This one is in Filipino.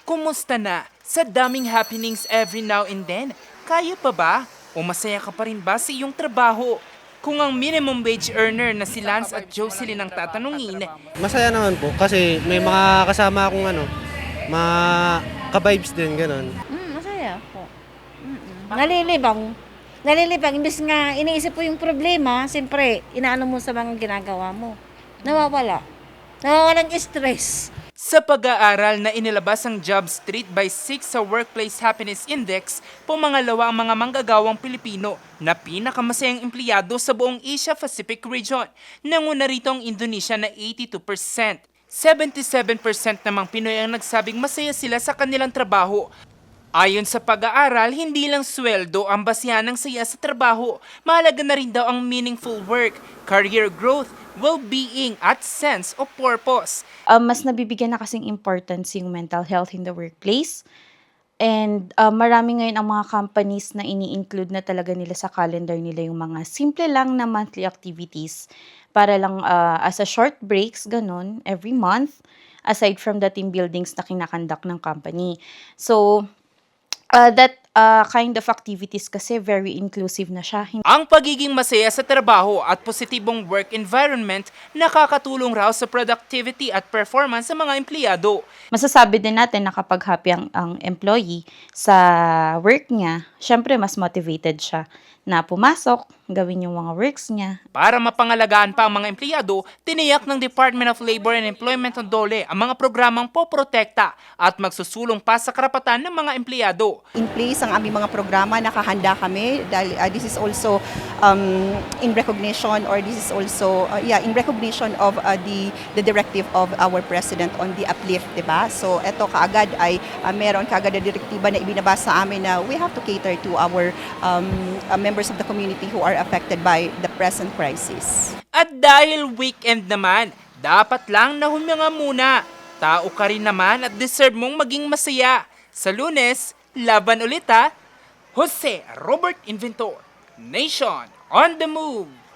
Kumusta na? Sa daming happenings every now and then, kaya pa ba? O masaya ka pa rin ba sa iyong trabaho? Kung ang minimum wage earner na si Lance at Jocelyn ang tatanungin, Masaya naman po kasi may mga kasama akong mga ka-vibes din, gano'n. Masaya po. Nalilibang. Nalilibang. Imbis nga iniisip po yung problema, siyempre, inaano mo sa mga ginagawa mo. Nawawala. Nawawalang stress. sa pag-aaral na inilabas ang Job Street by 6 sa Workplace Happiness Index, pumangalawa ang mga manggagawang Pilipino na pinakamasayang empleyado sa buong Asia-Pacific region. Nanguna rito ang Indonesia na 82%. 77% namang Pinoy ang nagsabing masaya sila sa kanilang trabaho. Ayon sa pag-aaral, hindi lang sweldo ang basihan ng saya sa trabaho. Mahalaga na rin daw ang meaningful work, career growth, well-being at sense of purpose. Mas nabibigyan na kasing importance yung mental health in the workplace. And marami ngayon ang mga companies na ini-include na talaga nila sa calendar nila yung mga simple lang na monthly activities para lang as a short breaks, ganun, every month, aside from the team buildings na kinakandak ng company. So, that kind of activities kasi very inclusive na siya. Ang pagiging masaya sa trabaho at positibong work environment nakakatulong raw sa productivity at performance sa mga empleyado. Masasabi din natin na kapag happy ang employee sa work niya, syempre mas motivated siya na pumasok, gawin yung mga works niya. Para mapangalagaan pa ang mga empleyado, tiniyak ng Department of Labor and Employment ng DOLE ang mga programang poprotekta at magsusulong pa sa karapatan ng mga empleyado. In place ang aming mga programa, nakahanda kami dahil this is also in recognition or this is also in recognition of the directive of our president on the uplift, di ba? So ito kaagad ay meron kaagad na direktiba na ibinabasa sa amin na we have to cater to our members of the community who are affected by the present crisis. At dahil weekend naman, dapat lang na huminga muna. Tao ka rin naman at deserve mong maging masaya. Sa Lunes, laban ulit ha. Jose Robert Inventor, Nation on the Move.